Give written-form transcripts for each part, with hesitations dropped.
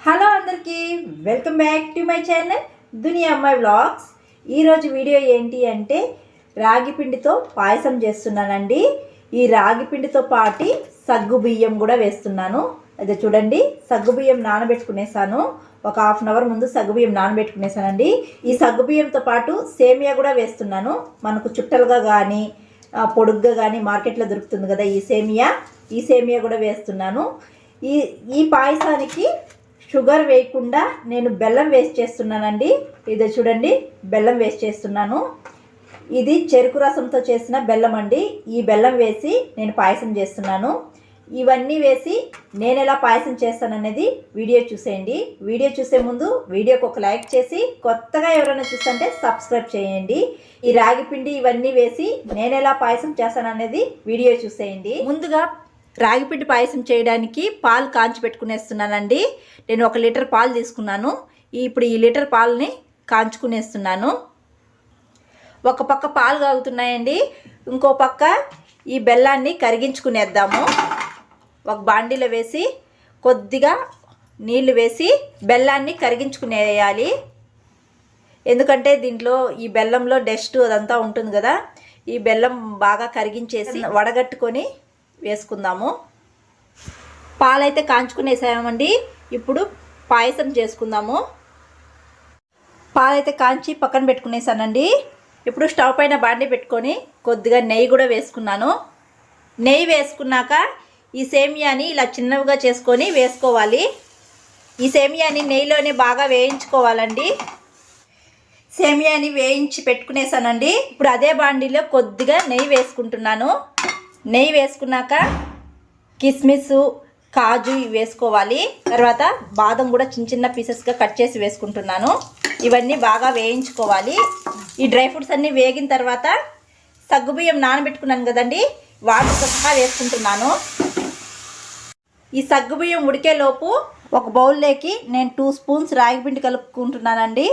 Hello అందరికీ welcome back to my channel దునియా అమ్మాయి vlogs. ఈరోజు వీడియో ఏంటి అంటే రాగి పిండితో పాయసం చేస్తున్నానండి. ఈ రాగి పిండితో పాటు సగ్గు బియ్యం కూడా వేస్తున్నాను. అదే చూడండి, సగ్గు బియ్యం నానబెట్టుకునేసాను. ఒక హాఫ్ అన్ అవర్ ముందు సగ్గు బియ్యం నానబెట్టుకునేసానండి. ఈ సగ్గు బియ్యంతో పాటు సేమియా కూడా వేస్తున్నాను. మనకు చుట్టలుగా కానీ పొడుగ్గా కానీ మార్కెట్లో దొరుకుతుంది కదా ఈ సేమియా కూడా వేస్తున్నాను. ఈ పాయసానికి షుగర్ వేయకుండా నేను బెల్లం వేస్ట్ చేస్తున్నానండి. ఇదే చూడండి, బెల్లం వేస్ట్ చేస్తున్నాను. ఇది చెరుకు రసంతో చేసిన బెల్లం అండి. ఈ బెల్లం వేసి నేను పాయసం చేస్తున్నాను. ఇవన్నీ వేసి నేను ఎలా పాయసం చేస్తాననేది వీడియో చూసేయండి. వీడియో చూసే ముందు వీడియోకి ఒక లైక్ చేసి కొత్తగా ఎవరైనా చూస్తుంటే సబ్స్క్రైబ్ చేయండి. ఈ రాగి పిండి ఇవన్నీ వేసి నేను ఎలా పాయసం చేస్తాననేది వీడియో చూసేయండి. ముందుగా రాగిపిండి పాయసం చేయడానికి పాలు కాంచి పెట్టుకునేస్తున్నానండి. నేను 1 లీటర్ పాలు తీసుకున్నాను. ఇప్పుడు ఈ లీటర్ పాలని కాంచుకునేస్తున్నాను. ఒక పక్క పాలు కాగుతున్నాయండి, ఇంకో పక్క ఈ బెల్లాన్ని కరిగించుకునేద్దాము. ఒక బాండీలో వేసి కొద్దిగా నీళ్లు వేసి బెల్లాన్ని కరిగించుకునేయాలి. ఎందుకంటే దీంట్లో ఈ బెల్లంలో డస్ట్ అదంతా ఉంటుంది కదా, ఈ బెల్లం బాగా కరిగించేసి వడగట్టుకొని వేసుకుందాము. పాలైతే కాంచుకునేసామండి. ఇప్పుడు పాయసం చేసుకుందాము. పాలైతే కాంచి పక్కన పెట్టుకునేసానండి. ఇప్పుడు స్టవ్ పైన బాండి పెట్టుకొని కొద్దిగా నెయ్యి కూడా వేసుకున్నాను. నెయ్యి వేసుకున్నాక ఈ సేమియాని ఇలా చిన్నవిగా చేసుకొని వేసుకోవాలి. ఈ సేమియాని నెయ్యిలోనే బాగా వేయించుకోవాలండి. సేమియాని వేయించి పెట్టుకునేసానండి. ఇప్పుడు అదే బాండీలో కొద్దిగా నెయ్యి వేసుకుంటున్నాను. నెయ్యి వేసుకున్నాక కిస్మిస్, కాజు వేసుకోవాలి. తర్వాత బాదం కూడా చిన్న చిన్న పీసెస్గా కట్ చేసి వేసుకుంటున్నాను. ఇవన్నీ బాగా వేయించుకోవాలి. ఈ డ్రై ఫ్రూట్స్ అన్నీ వేగిన తర్వాత సగ్గుబియ్యం నానబెట్టుకున్నాను కదండి, వాటితో సహా వేసుకుంటున్నాను. ఈ సగ్గుబియ్యం ఉడికేలోపు ఒక బౌల్లోకి నేను 2 స్పూన్స్ రాగిపిండి కలుపుకుంటున్నానండి.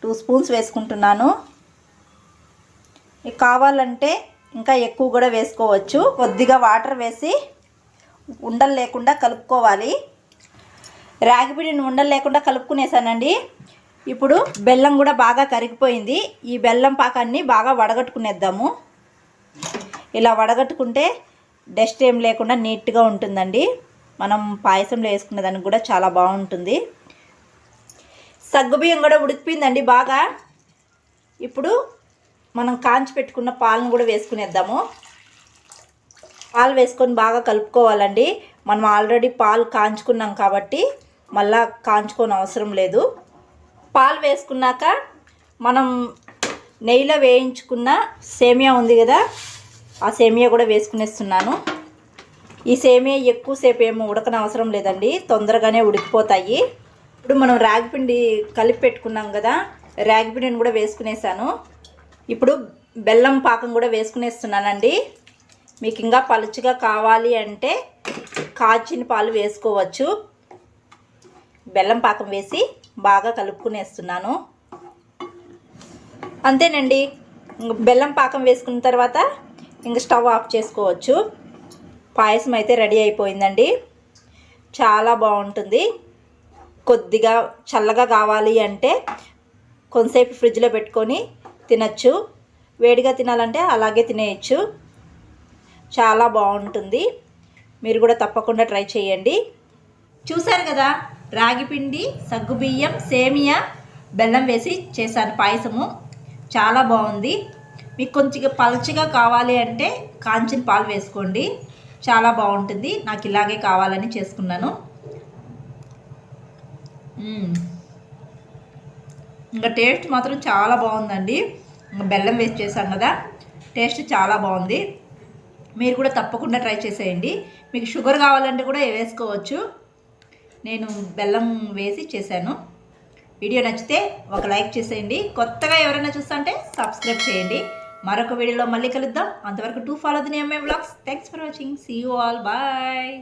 2 స్పూన్స్ వేసుకుంటున్నాను. కావాలంటే ఇంకా ఎక్కువ కూడా వేసుకోవచ్చు. కొద్దిగా వాటర్ వేసి ఉండలు లేకుండా కలుపుకోవాలి. రాగిపిండిని ఉండలు లేకుండా కలుపుకునేసానండి. ఇప్పుడు బెల్లం కూడా బాగా కరిగిపోయింది. ఈ బెల్లం పాకాన్ని బాగా వడగట్టుకునేద్దాము. ఇలా వడగట్టుకుంటే డస్ట్ ఏం లేకుండా నీట్గా ఉంటుందండి. మనం పాయసంలో వేసుకునే దానికి కూడా చాలా బాగుంటుంది. సగ్గుబియ్యం కూడా ఉడికిపోయిందండి బాగా. ఇప్పుడు మనం కాంచి పెట్టుకున్న పాలను కూడా వేసుకునేద్దాము. పాలు వేసుకొని బాగా కలుపుకోవాలండి. మనం ఆల్రెడీ పాలు కాంచుకున్నాం కాబట్టి మళ్ళా కాంచుకోని అవసరం లేదు. పాలు వేసుకున్నాక మనం నెయ్యిలో వేయించుకున్న సేమియా ఉంది కదా, ఆ సేమియా కూడా వేసుకునేస్తున్నాను. ఈ సేమియా ఎక్కువసేపు ఏమో ఉడకని అవసరం లేదండి, తొందరగానే ఉడికిపోతాయి. ఇప్పుడు మనం రాగిపిండి కలిపి పెట్టుకున్నాం కదా, రాగిపిండిని కూడా వేసుకునేసాను. ఇప్పుడు బెల్లం పాకం కూడా వేసుకునేస్తున్నానండి. మీకు ఇంకా పలుచగా కావాలి అంటే కాచిన పాలు వేసుకోవచ్చు. బెల్లం పాకం వేసి బాగా కలుపుకునేస్తున్నాను. అంతేనండి, బెల్లం పాకం వేసుకున్న తర్వాత ఇంక స్టవ్ ఆఫ్ చేసుకోవచ్చు. పాయసం అయితే రెడీ అయిపోయిందండి. చాలా బాగుంటుంది. కొద్దిగా చల్లగా కావాలి అంటే కొంతసేపు ఫ్రిడ్జ్లో పెట్టుకొని తినచ్చు. వేడిగా తినాలంటే అలాగే తినేయచ్చు. చాలా బాగుంటుంది. మీరు కూడా తప్పకుండా ట్రై చేయండి. చూసారు కదా, రాగిపిండి, సగ్గుబియ్యం, సేమియా, బెల్లం వేసి చేశాను పాయసము. చాలా బాగుంది. మీకు కొంచెం పలుచగా కావాలి అంటే కాంచిన పాలు వేసుకోండి, చాలా బాగుంటుంది. నాకు ఇలాగే కావాలని చేసుకున్నాను. ఇంకా టేస్ట్ మాత్రం చాలా బాగుందండి. బెల్లం వేస్ట్ చేశాం కదా, టేస్ట్ చాలా బాగుంది. మీరు కూడా తప్పకుండా ట్రై చేసేయండి. మీకు షుగర్ కావాలంటే కూడా వేసుకోవచ్చు. నేను బెల్లం వేసి చేశాను. వీడియో నచ్చితే ఒక లైక్ చేసేయండి. కొత్తగా ఎవరైనా చూస్తుంటే సబ్స్క్రైబ్ చేయండి. మరొక వీడియోలో మళ్ళీ కలుద్దాం. అంతవరకు టు ఫాలో ది న్యూ అమ్మాయి vlogs. Thanks for watching. See you all. Bye.